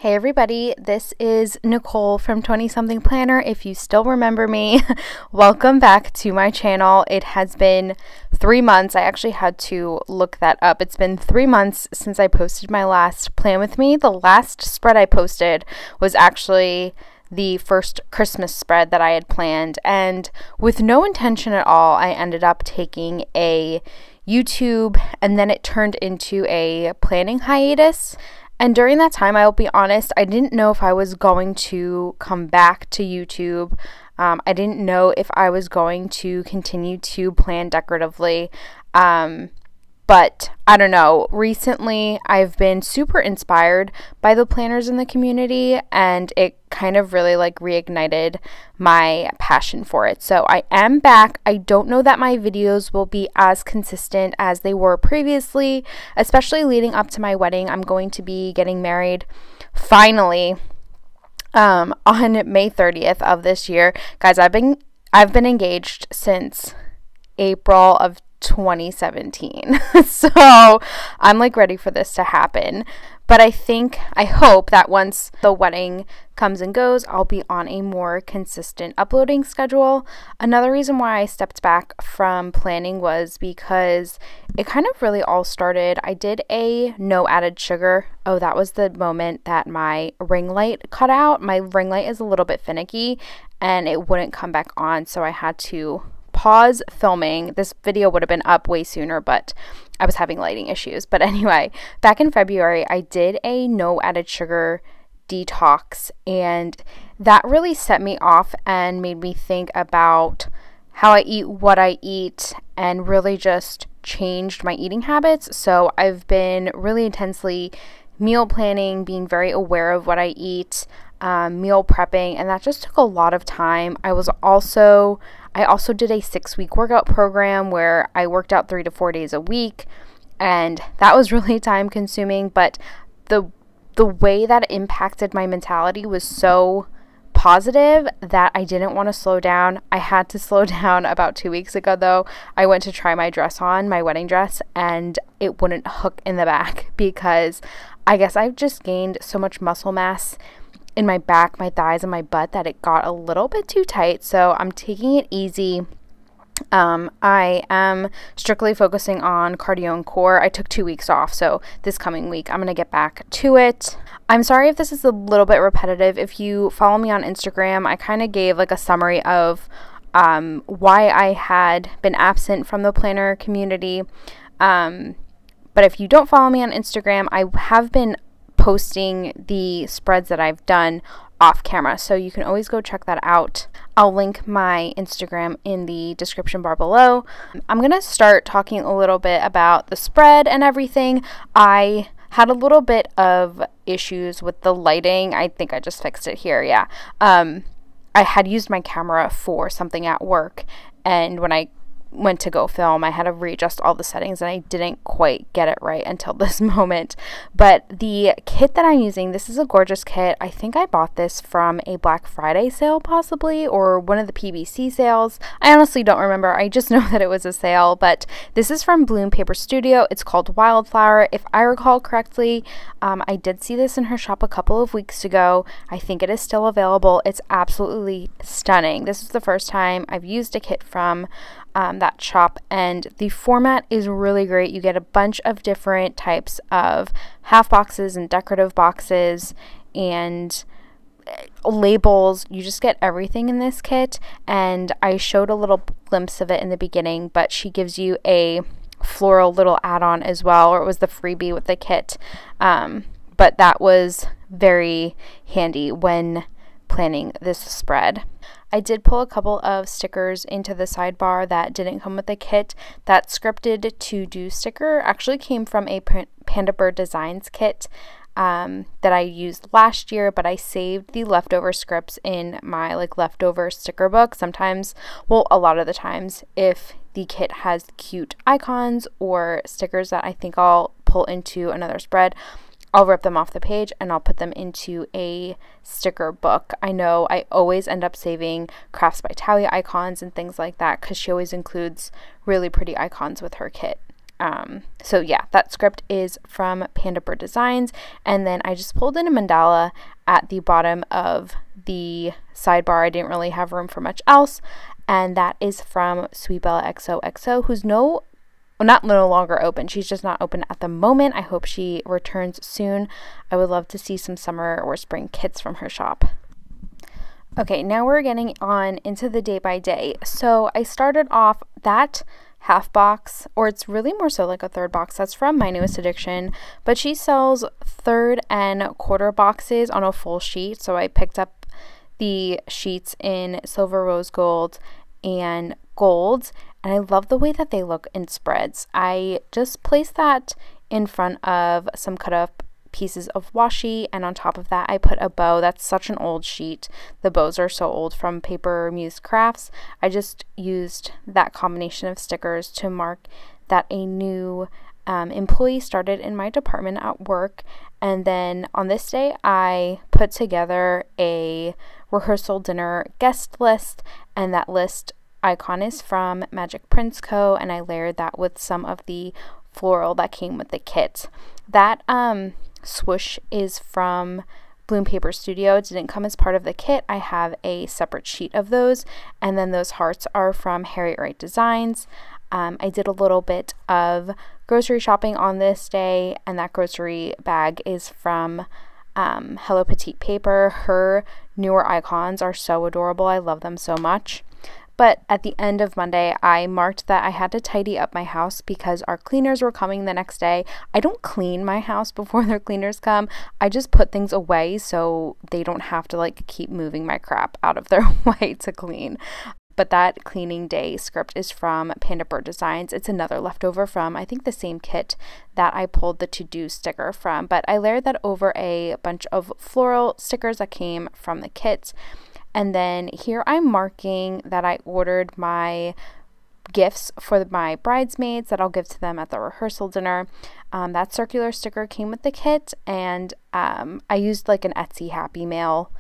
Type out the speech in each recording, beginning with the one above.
Hey everybody, this is Nicole from 20 Something Planner. If you still remember me, welcome back to my channel. It has been 3 months. I actually had to look that up. It's been 3 months since I posted my last plan with me. The last spread I posted was actually the first Christmas spread that I had planned, and with no intention at all, I ended up taking a YouTube and then it turned into a planning hiatus. And during that time, I'll be honest, I didn't know if I was going to come back to YouTube. I didn't know if I was going to continue to plan decoratively. But I don't know. Recently, I've been super inspired by the planners in the community, and it kind of really reignited my passion for it. So I am back. I don't know that my videos will be as consistent as they were previously, especially leading up to my wedding. I'm going to be getting married finally on May 30th of this year. Guys, I've been engaged since April of 2017. So I'm ready for this to happen. But I hope that once the wedding comes and goes, I'll be on a more consistent uploading schedule. Another reason why I stepped back from planning was because it kind of really all started. I did a no added sugar. Oh, that was the moment that my ring light cut out. My ring light is a little bit finicky and it wouldn't come back on, so I had to pause filming. This video would have been up way sooner, but I was having lighting issues. But anyway, back in February, I did a no added sugar detox, and that really set me off and made me think about how I eat, what I eat, and really just changed my eating habits. So I've been really intensely meal planning, being very aware of what I eat, meal prepping, and that just took a lot of time. I also did a 6-week workout program where I worked out 3 to 4 days a week, and that was really time consuming, but the way that it impacted my mentality was so positive that I didn't want to slow down. I had to slow down about 2 weeks ago though. I went to try my dress on, my wedding dress, and it wouldn't hook in the back because I guess I've just gained so much muscle mass in my back, my thighs, and my butt that it got a little bit too tight. So I'm taking it easy. I am strictly focusing on cardio and core. I took 2 weeks off, so this coming week I'm going to get back to it. I'm sorry if this is a little bit repetitive. If you follow me on Instagram, I kind of gave a summary of why I had been absent from the planner community. But if you don't follow me on Instagram, I have been posting the spreads that I've done off camera, so you can always go check that out. I'll link my Instagram in the description bar below. I'm gonna start talking a little bit about the spread and everything. I had a little bit of issues with the lighting. I think I just fixed it here. Yeah. I had used my camera for something at work, and when I went to go film, I had to readjust all the settings and I didn't quite get it right until this moment. But the kit that I'm using, this is a gorgeous kit. I think I bought this from a Black Friday sale possibly, or one of the PBC sales. I honestly don't remember. I just know that it was a sale, but this is from BloomPaperStudio. It's called Wildflower. If I recall correctly, I did see this in her shop a couple of weeks ago. I think it is still available. It's absolutely stunning. This is the first time I've used a kit from that shop, and the format is really great. You get a bunch of different types of half boxes and decorative boxes and labels. You just get everything in this kit, and I showed a little glimpse of it in the beginning, but she gives you a floral little add-on as well, or it was the freebie with the kit, but that was very handy when planning this spread. I did pull a couple of stickers into the sidebar that didn't come with the kit. That scripted to do sticker actually came from a Panda Bird Designs kit that I used last year, but I saved the leftover scripts in my leftover sticker book. Sometimes, well, a lot of the times, if the kit has cute icons or stickers that I think I'll pull into another spread, I'll rip them off the page and I'll put them into a sticker book. I know I always end up saving Crafts by Talia icons and things like that because she always includes really pretty icons with her kit. So yeah, that script is from Panda Bird Designs, and then I just pulled in a mandala at the bottom of the sidebar. I didn't really have room for much else, and that is from Sweet Bella XOXO, who's no longer open. She's just not open at the moment. I hope she returns soon. I would love to see some summer or spring kits from her shop. Okay, now we're getting on into the day by day. So I started off that half box, or it's really more so like a third box. That's from My Newest Addiction, but she sells third and quarter boxes on a full sheet. So I picked up the sheets in silver, rose gold, and gold, and I love the way that they look in spreads. I just placed that in front of some cut up pieces of washi, and on top of that I put a bow. That's such an old sheet. The bows are so old from Paper Muse Crafts. I just used that combination of stickers to mark that a new employee started in my department at work. And then on this day I put together a rehearsal dinner guest list, and that list icon is from Magic Prince Co., and I layered that with some of the floral that came with the kit. That swoosh is from BloomPaperStudio. It didn't come as part of the kit. I have a separate sheet of those, and then those hearts are from Harriet Wright Designs. I did a little bit of grocery shopping on this day, and that grocery bag is from Hello Petite Paper. Her newer icons are so adorable. I love them so much. But at the end of Monday, I marked that I had to tidy up my house because our cleaners were coming the next day. I don't clean my house before their cleaners come. I just put things away so they don't have to like keep moving my crap out of their way to clean. But that cleaning day script is from Panda Bird Designs. It's another leftover from, I think, the same kit that I pulled the to-do sticker from. But I layered that over a bunch of floral stickers that came from the kit. And then here I'm marking that I ordered my gifts for my bridesmaids that I'll give to them at the rehearsal dinner. That circular sticker came with the kit, and I used like an Etsy Happy Mail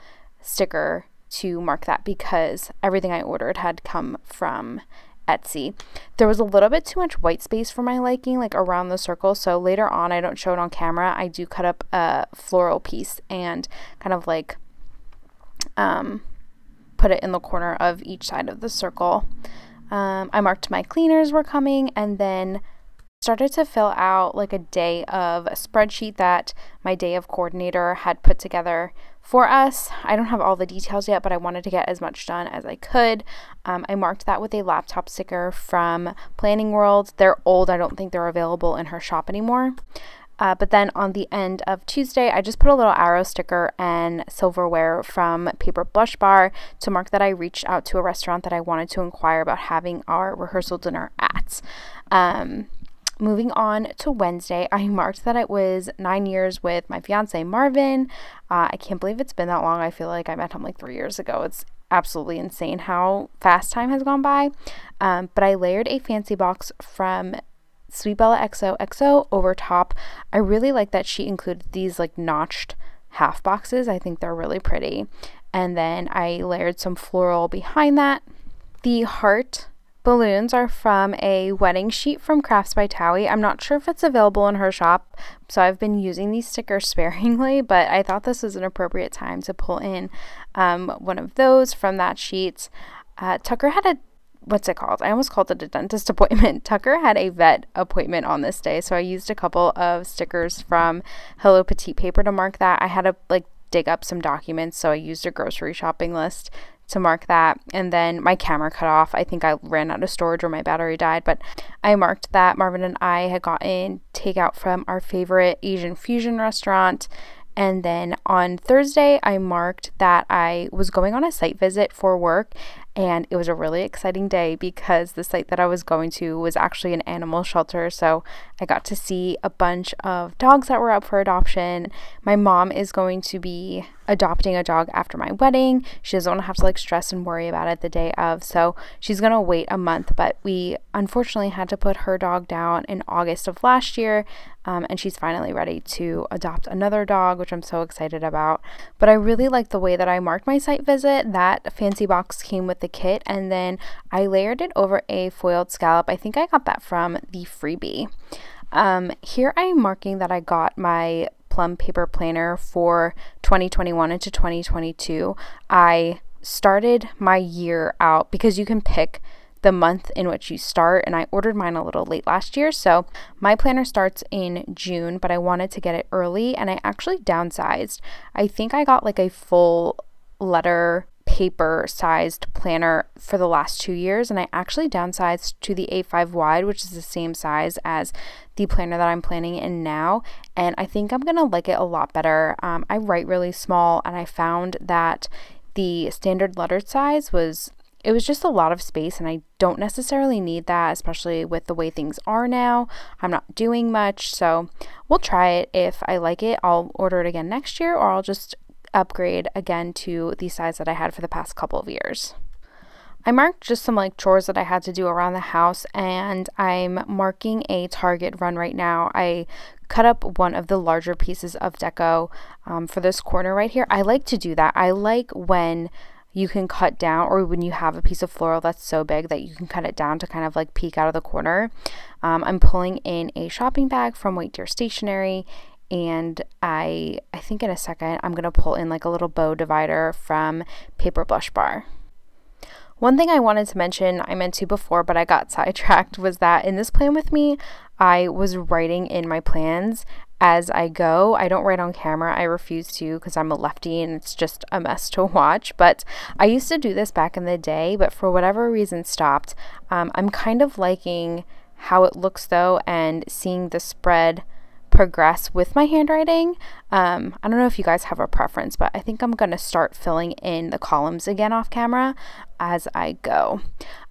sticker to mark that because everything I ordered had come from Etsy. There was a little bit too much white space for my liking, like around the circle, so later on, I don't show it on camera, I do cut up a floral piece and kind of like put it in the corner of each side of the circle. I marked my cleaners were coming, and then started to fill out like a day of a spreadsheet that my day of coordinator had put together for us. I don't have all the details yet, but I wanted to get as much done as I could. I marked that with a laptop sticker from Planning World. They're old. I don't think they're available in her shop anymore. But then on the end of Tuesday, I just put a little arrow sticker and silverware from Paper Blush Bar to mark that I reached out to a restaurant that I wanted to inquire about having our rehearsal dinner at. Moving on to Wednesday, I marked that it was 9 years with my fiance Marvin. I can't believe it's been that long. I feel like I met him like 3 years ago. It's absolutely insane how fast time has gone by. But I layered a fancy box from Sweet Bella XOXO over top. I really like that she included these like notched half boxes. I think they're really pretty. And then I layered some floral behind that. The heart balloons are from a wedding sheet from Crafts by Towie. I'm not sure if it's available in her shop, so I've been using these stickers sparingly, but I thought this was an appropriate time to pull in one of those from that sheet. Tucker had a what's it called? I almost called it a dentist appointment. Tucker had a vet appointment on this day, so I used a couple of stickers from Hello Petite Paper to mark that. I had to like dig up some documents, so I used a grocery shopping list to mark that. And then my camera cut off. I think I ran out of storage or my battery died, but I marked that Marvin and I had gotten takeout from our favorite Asian fusion restaurant. And then on Thursday, I marked that I was going on a site visit for work, and it was a really exciting day because the site that I was going to was actually an animal shelter, so I got to see a bunch of dogs that were up for adoption. My mom is going to be adopting a dog after my wedding. She doesn't want to have to like stress and worry about it the day of, so she's going to wait a month, but we unfortunately had to put her dog down in August of last year, and she's finally ready to adopt another dog, which I'm so excited about. But I really like the way that I marked my site visit. That fancy box came with with the kit, and then I layered it over a foiled scallop. I think I got that from the freebie. Here I'm marking that I got my plum paper planner for 2021 into 2022. I started my year out because you can pick the month in which you start, and I ordered mine a little late last year, so my planner starts in June, but I wanted to get it early, and I actually downsized. I think I got like a full letter paper sized planner for the last 2 years, and I actually downsized to the A5 wide, which is the same size as the planner that I'm planning in now, and I think I'm gonna like it a lot better. I write really small, and I found that the standard lettered size was just a lot of space, and I don't necessarily need that, especially with the way things are now. I'm not doing much, so we'll try it. If I like it, I'll order it again next year, or I'll just upgrade again to the size that I had for the past couple of years. I marked just some like chores that I had to do around the house, and I'm marking a Target run right now. I cut up one of the larger pieces of deco for this corner right here. I like to do that. I like when you can cut down, or when you have a piece of floral that's so big that you can cut it down to kind of like peek out of the corner. I'm pulling in a shopping bag from White Deer Stationery, and I think in a second I'm gonna pull in like a little bow divider from Paper Blush Bar. One thing I wanted to mention, I meant to before, but I got sidetracked, was that in this plan with me, I was writing in my plans as I go. I don't write on camera. I refuse to because I'm a lefty and it's just a mess to watch. But I used to do this back in the day, but for whatever reason stopped. I'm kind of liking how it looks though, and seeing the spread progress with my handwriting. I don't know if you guys have a preference, but I think I'm going to start filling in the columns again off camera as I go.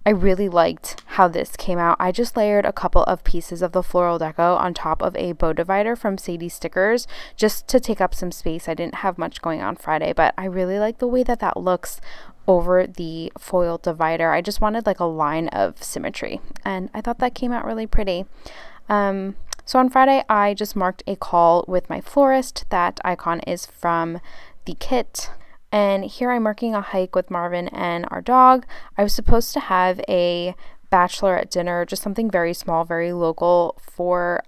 I really liked how this came out. I just layered a couple of pieces of the floral deco on top of a bow divider from Sadie Stickers just to take up some space. I didn't have much going on Friday, but I really like the way that that looks over the foil divider. I just wanted like a line of symmetry, and I thought that came out really pretty. So on Friday, I just marked a call with my florist. That icon is from the kit. And here I'm marking a hike with Marvin and our dog. I was supposed to have a bachelorette dinner, just something very small, very local for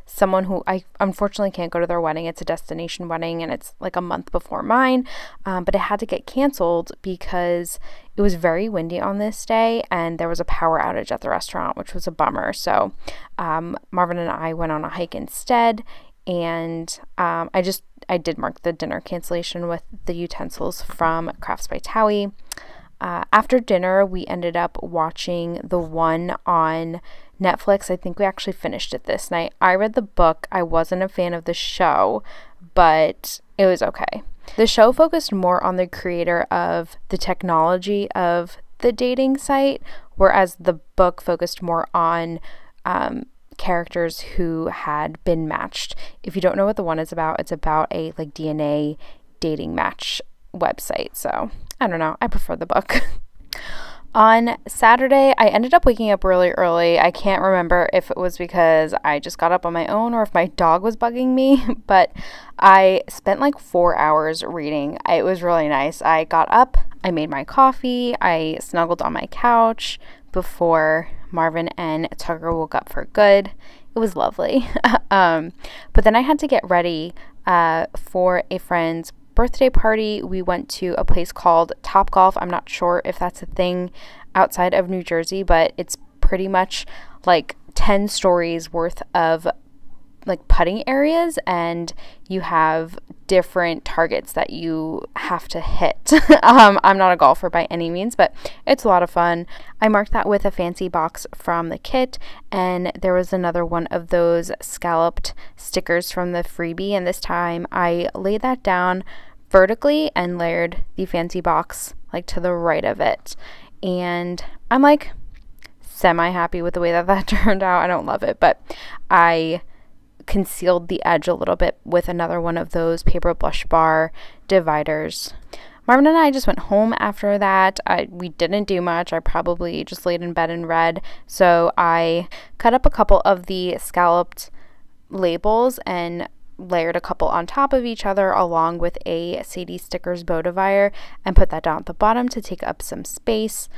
someone who I unfortunately can't go to their wedding. It's a destination wedding, and it's like a month before mine, but it had to get canceled because it was very windy on this day and there was a power outage at the restaurant, which was a bummer. So Marvin and I went on a hike instead, and I did mark the dinner cancellation with the utensils from Crafts by Towie. After dinner, we ended up watching The One on Netflix. I think we actually finished it this night. I read the book. I wasn't a fan of the show, but it was okay. The show focused more on the creator of the technology of the dating site, whereas the book focused more on characters who had been matched. If you don't know what The One is about, it's about a like DNA dating match website. So I don't know, I prefer the book. On Saturday, I ended up waking up really early. I can't remember if it was because I just got up on my own or if my dog was bugging me, but I spent like 4 hours reading. It was really nice. I got up, I made my coffee, I snuggled on my couch before Marvin and Tucker woke up for good. It was lovely. But then I had to get ready for a friend's birthday party. We went to a place called Top Golf. I'm not sure if that's a thing outside of New Jersey, but it's pretty much like 10 stories worth of like putting areas, and you have different targets that you have to hit. I'm not a golfer by any means, but it's a lot of fun. I marked that with a fancy box from the kit, and there was another one of those scalloped stickers from the freebie, and this time I laid that down vertically and layered the fancy box like to the right of it, and I'm like semi happy with the way that that turned out. I don't love it, but I concealed the edge a little bit with another one of those Paper Blush Bar dividers. Marvin and I just went home after that. We didn't do much. I probably just laid in bed and read. So I cut up a couple of the scalloped labels and layered a couple on top of each other along with a Sadie Stickers bow divider and put that down at the bottom to take up some space.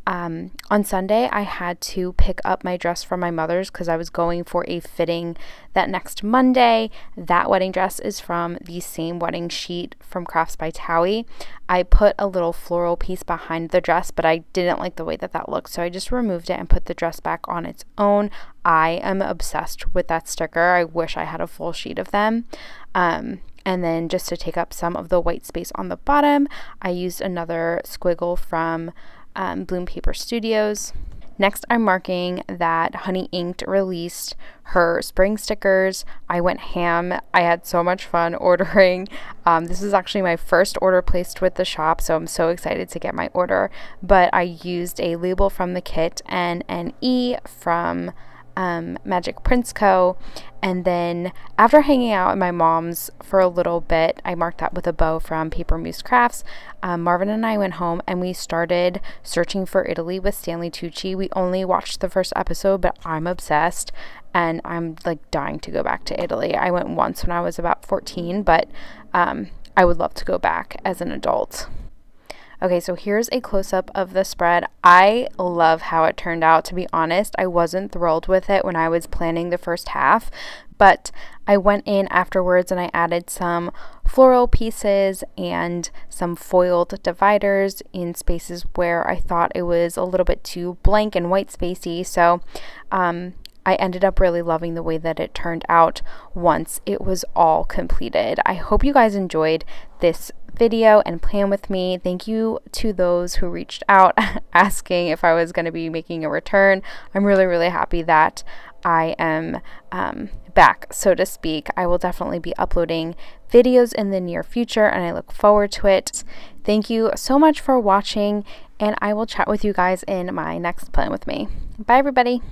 On Sunday, I had to pick up my dress from my mother's because I was going for a fitting that next Monday. That wedding dress is from the same wedding sheet from Crafts by Towie. I put a little floral piece behind the dress, but I didn't like the way that looked, so I just removed it and put the dress back on its own. I am obsessed with that sticker. I wish I had a full sheet of them. And then just to take up some of the white space on the bottom, I used another squiggle from Bloom Paper Studios. Next, I'm marking that Honey Inked released her spring stickers. I went ham. I had so much fun ordering. This is actually my first order placed with the shop, so I'm so excited to get my order. But I used a label from the kit and an E from Magic Prince Co. And then after hanging out at my mom's for a little bit, I marked that with a bow from Paper Moose Crafts. Marvin and I went home and we started searching for Italy with Stanley Tucci. We only watched the first episode, but I'm obsessed and I'm like dying to go back to Italy. I went once when I was about 14, but I would love to go back as an adult. Okay, so here's a close-up of the spread. I love how it turned out, to be honest. I wasn't thrilled with it when I was planning the first half, but I went in afterwards and I added some floral pieces and some foiled dividers in spaces where I thought it was a little bit too blank and white spacey. So I ended up really loving the way that it turned out once it was all completed. I hope you guys enjoyed this video and plan with me. Thank you to those who reached out asking if I was going to be making a return. I'm really happy that I am back, so to speak. I will definitely be uploading videos in the near future and I look forward to it. Thank you so much for watching and I will chat with you guys in my next plan with me. Bye everybody.